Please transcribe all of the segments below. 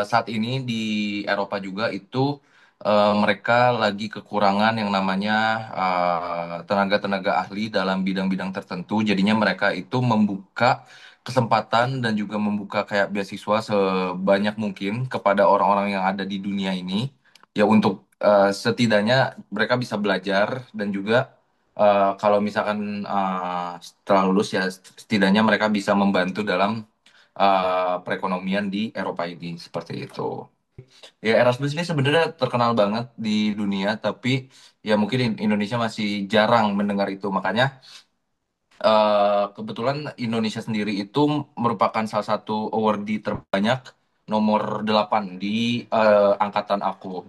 saat ini di Eropa juga itu mereka lagi kekurangan yang namanya tenaga-tenaga ahli dalam bidang-bidang tertentu. Jadinya mereka itu membuka kesempatan dan juga membuka kayak beasiswa sebanyak mungkin kepada orang-orang yang ada di dunia ini. Ya untuk setidaknya mereka bisa belajar dan juga kalau misalkan setelah lulus ya setidaknya mereka bisa membantu dalam perekonomian di Eropa ini seperti itu. Ya Erasmus ini sebenarnya terkenal banget di dunia, tapi ya mungkin Indonesia masih jarang mendengar itu. Makanya kebetulan Indonesia sendiri itu merupakan salah satu awardee terbanyak nomor 8 di angkatan aku.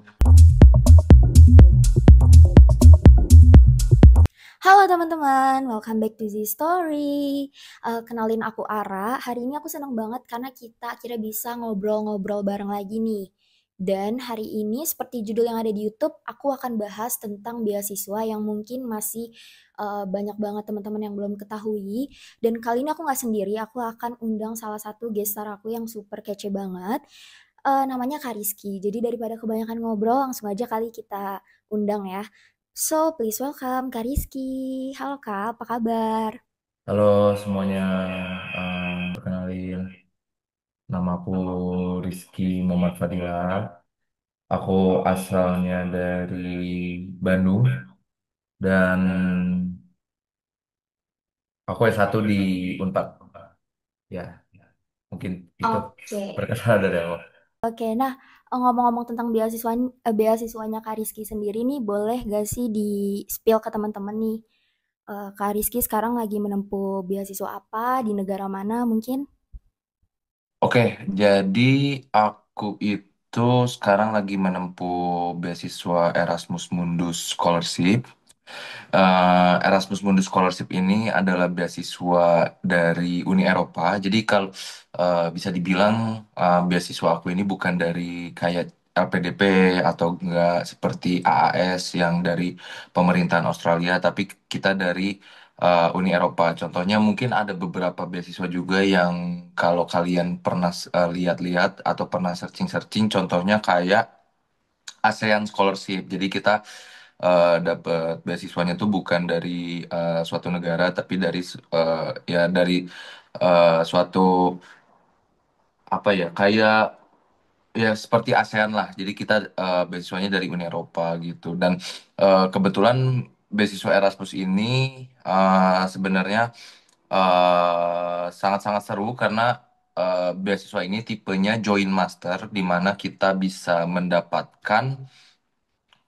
Halo teman-teman, welcome back to the story. Kenalin aku Ara. Hari ini aku senang banget karena kita akhirnya bisa ngobrol-ngobrol bareng lagi nih. Dan hari ini seperti judul yang ada di YouTube, aku akan bahas tentang beasiswa yang mungkin masih banyak banget teman-teman yang belum ketahui. Dan kali ini aku nggak sendiri, aku akan undang salah satu guest star aku yang super kece banget. Namanya Kariski. Jadi daripada kebanyakan ngobrol, langsung aja kali kita undang ya. So, please welcome Kak Rizky. Halo Kak, apa kabar? Halo semuanya, perkenalin nama aku Rizky Muhammad Fadila. Aku asalnya dari Bandung dan aku S1 di Unpad. Ya, mungkin itu Oke. perkenalan dari aku. Oke, nah ngomong-ngomong tentang beasiswanya Kak Rizky sendiri nih, boleh gak sih di spill ke teman-teman nih? Kak Rizky sekarang lagi menempuh beasiswa apa, di negara mana mungkin? Oke, jadi aku itu sekarang lagi menempuh beasiswa Erasmus Mundus Scholarship. Erasmus Mundus Scholarship ini adalah beasiswa dari Uni Eropa. Jadi kalau bisa dibilang beasiswa aku ini bukan dari kayak LPDP atau enggak seperti AAS yang dari pemerintahan Australia, tapi kita dari Uni Eropa. Contohnya mungkin ada beberapa beasiswa juga yang kalau kalian pernah lihat-lihat atau pernah searching-searching, contohnya kayak ASEAN Scholarship. Jadi kita dapat beasiswanya tuh bukan dari suatu negara, tapi dari ya dari suatu apa ya kayak ya seperti ASEAN lah. Jadi kita beasiswanya dari Uni Eropa gitu. Dan kebetulan beasiswa Erasmus ini sebenarnya sangat-sangat seru karena beasiswa ini tipenya Joint Master, di mana kita bisa mendapatkan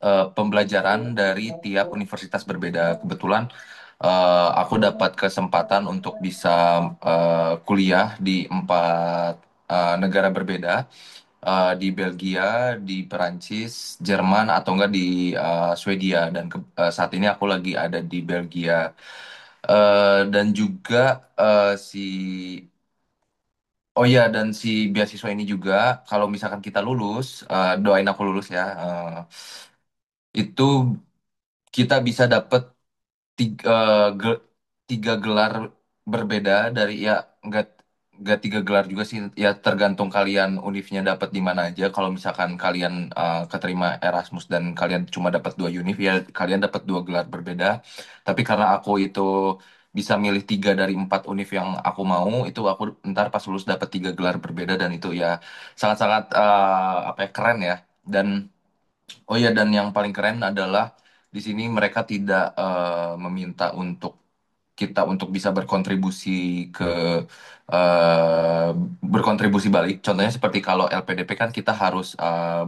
pembelajaran dari tiap universitas berbeda. Kebetulan aku dapat kesempatan untuk bisa kuliah di 4 negara berbeda, di Belgia, di Perancis, Jerman, atau enggak di Swedia. Dan saat ini aku lagi ada di Belgia. Dan juga si Oh iya, dan si beasiswa ini juga kalau misalkan kita lulus, doain aku lulus ya. Itu kita bisa dapat tiga, tiga gelar berbeda dari ya nggak nggak tiga gelar juga sih, ya tergantung kalian univnya dapat di mana aja. Kalau misalkan kalian keterima Erasmus dan kalian cuma dapat 2 univ, ya kalian dapat 2 gelar berbeda. Tapi karena aku itu bisa milih 3 dari 4 univ yang aku mau, itu aku ntar pas lulus dapat 3 gelar berbeda, dan itu ya sangat-sangat apa ya, keren ya. Dan oh ya, dan yang paling keren adalah di sini mereka tidak meminta untuk kita untuk bisa berkontribusi ke eh, berkontribusi balik. Contohnya seperti kalau LPDP kan kita harus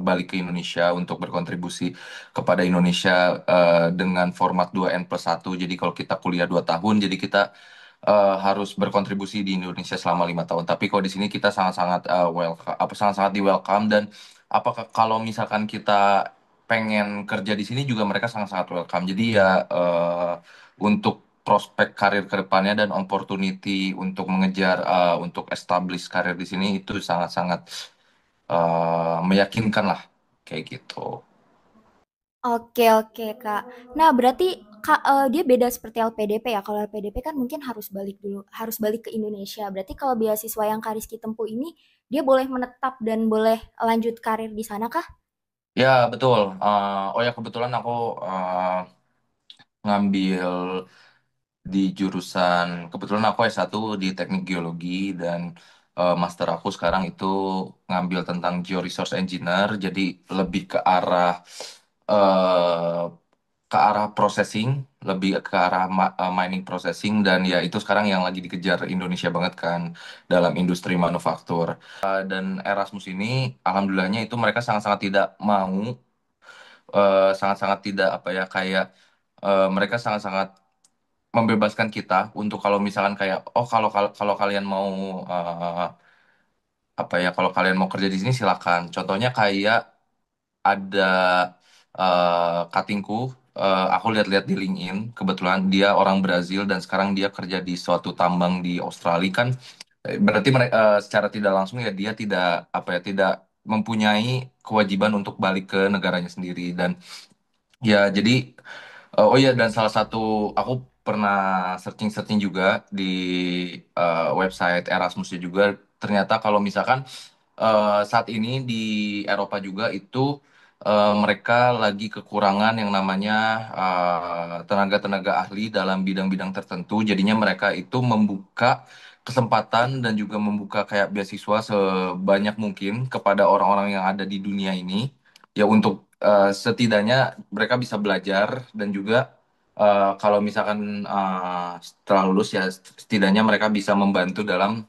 balik ke Indonesia untuk berkontribusi kepada Indonesia dengan format 2N+1. Jadi kalau kita kuliah 2 tahun, jadi kita harus berkontribusi di Indonesia selama 5 tahun. Tapi kalau di sini kita sangat-sangat welcome, apa sangat-sangat di welcome. Dan apakah kalau misalkan kita pengen kerja di sini juga mereka sangat-sangat welcome. Jadi ya untuk prospek karir ke depannya dan opportunity untuk mengejar untuk establish karir di sini itu sangat-sangat meyakinkan lah kayak gitu. Oke, oke Kak. Nah, berarti Dia beda seperti LPDP ya. Kalau LPDP kan mungkin harus balik dulu, harus balik ke Indonesia. Berarti kalau beasiswa yang Kak Rizky tempuh ini, dia boleh menetap dan boleh lanjut karir di sana kah? Ya, betul. Oh ya, kebetulan aku ngambil di jurusan, kebetulan aku S1 di Teknik Geologi dan master aku sekarang itu ngambil tentang Georesource Engineer, jadi lebih eh, ke arah processing, lebih ke arah mining processing dan ya itu sekarang yang lagi dikejar Indonesia banget kan dalam industri manufaktur. Dan Erasmus ini alhamdulillahnya itu mereka sangat-sangat tidak mau sangat-sangat tidak apa ya kayak mereka sangat-sangat membebaskan kita untuk kalau misalkan kayak oh kalau kalian mau eh, apa ya kalau kalian mau kerja di sini silakan. Contohnya kayak ada katingku, aku lihat-lihat di LinkedIn, kebetulan dia orang Brazil dan sekarang dia kerja di suatu tambang di Australia kan. Berarti mereka secara tidak langsung ya dia tidak apa ya tidak mempunyai kewajiban untuk balik ke negaranya sendiri dan ya jadi oh iya dan salah satu aku pernah searching-searching juga di website Erasmusnya juga ternyata kalau misalkan saat ini di Eropa juga itu mereka lagi kekurangan yang namanya tenaga-tenaga ahli dalam bidang-bidang tertentu. Jadinya mereka itu membuka kesempatan dan juga membuka kayak beasiswa sebanyak mungkin kepada orang-orang yang ada di dunia ini. Ya untuk setidaknya mereka bisa belajar dan juga kalau misalkan setelah lulus ya setidaknya mereka bisa membantu dalam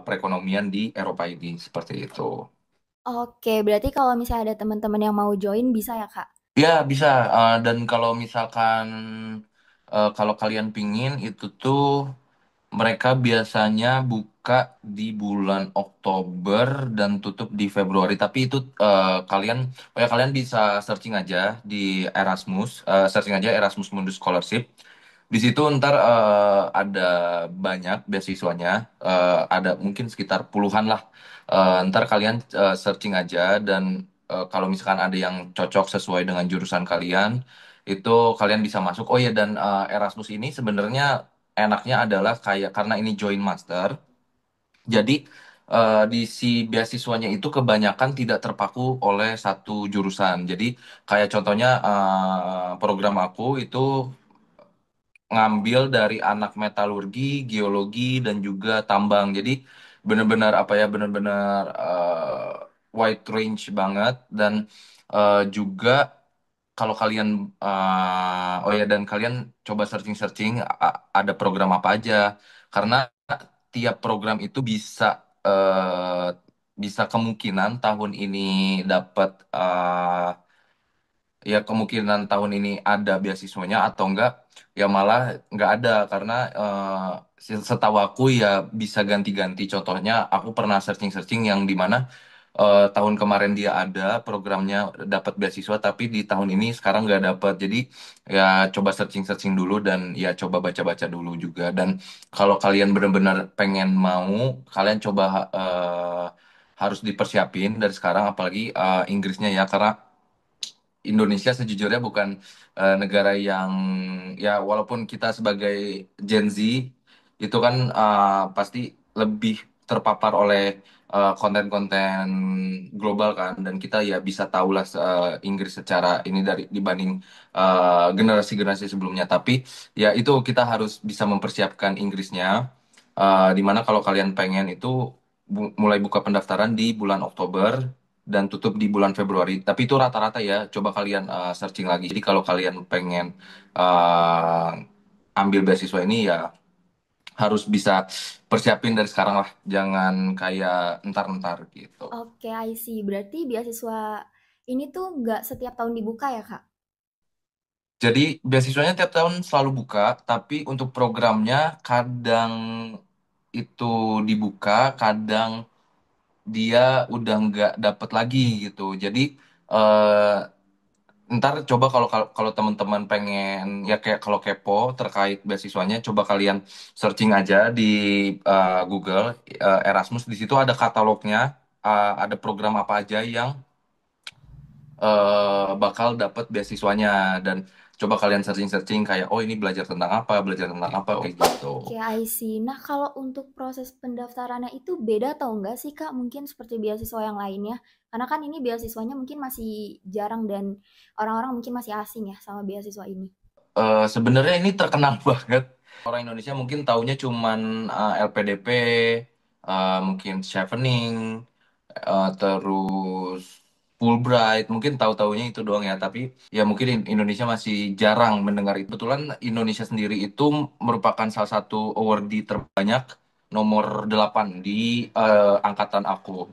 perekonomian di Eropa ini seperti itu. Oke, berarti kalau misalnya ada teman-teman yang mau join bisa ya Kak? Ya bisa dan kalau misalkan kalau kalian pingin itu tuh mereka biasanya buka di bulan Oktober dan tutup di Februari. Tapi itu kalian, oh ya kalian bisa searching aja di Erasmus, searching aja Erasmus Mundus Scholarship. Di situ ntar ada banyak beasiswanya, ada mungkin sekitar puluhan lah. Ntar kalian searching aja dan kalau misalkan ada yang cocok sesuai dengan jurusan kalian, itu kalian bisa masuk. Oh ya dan Erasmus ini sebenarnya enaknya adalah kayak karena ini joint master, jadi di si beasiswanya itu kebanyakan tidak terpaku oleh satu jurusan. Jadi kayak contohnya program aku itu ngambil dari anak metalurgi, geologi dan juga tambang. Jadi benar-benar apa ya benar-benar wide range banget dan juga kalau kalian oh ya dan kalian coba searching-searching ada program apa aja karena tiap program itu bisa bisa kemungkinan tahun ini dapat ya kemungkinan tahun ini ada beasiswanya atau enggak ya malah enggak ada karena setahu aku ya bisa ganti-ganti contohnya aku pernah searching-searching yang di mana tahun kemarin dia ada programnya dapat beasiswa tapi di tahun ini sekarang nggak dapat jadi ya coba searching-searching dulu dan ya coba baca-baca dulu juga dan kalau kalian benar-benar pengen mau kalian coba harus dipersiapin dari sekarang apalagi Inggrisnya ya karena Indonesia sejujurnya bukan negara yang ya walaupun kita sebagai Gen Z itu kan pasti lebih terpapar oleh konten-konten global kan dan kita ya bisa tahulah Inggris secara ini dari dibanding generasi-generasi sebelumnya tapi ya itu kita harus bisa mempersiapkan Inggrisnya dimana kalau kalian pengen itu mulai buka pendaftaran di bulan Oktober dan tutup di bulan Februari. Tapi itu rata-rata ya. Coba kalian searching lagi. Jadi kalau kalian pengen uh, ambil beasiswa ini ya harus bisa persiapin dari sekarang lah. Jangan kayak entar-entar gitu. Oke, I see. Berarti beasiswa ini tuh nggak setiap tahun dibuka ya Kak? Jadi beasiswanya tiap tahun selalu buka, tapi untuk programnya kadang itu dibuka, kadang dia udah nggak dapet lagi gitu. Jadi eh, ntar coba kalau kalau kalau teman-teman pengen ya kayak kalau kepo terkait beasiswanya, coba kalian searching aja di Google Erasmus. Di situ ada katalognya, ada program apa aja yang bakal dapat beasiswanya dan Coba kalian searching-searching kayak, oh ini belajar tentang apa, kayak gitu. Oke, I see. Nah, kalau untuk proses pendaftarannya itu beda atau enggak sih, Kak? Mungkin seperti beasiswa yang lainnya. Karena kan ini beasiswanya mungkin masih jarang dan orang-orang mungkin masih asing ya sama beasiswa ini. Sebenarnya ini terkenal banget. Orang Indonesia mungkin taunya cuman LPDP, mungkin Chevening, terus Fulbright, mungkin tahu-taunya itu doang ya. Tapi ya mungkin Indonesia masih jarang mendengar itu. Kebetulan Indonesia sendiri itu merupakan salah satu awardee terbanyak nomor 8 di angkatan aku.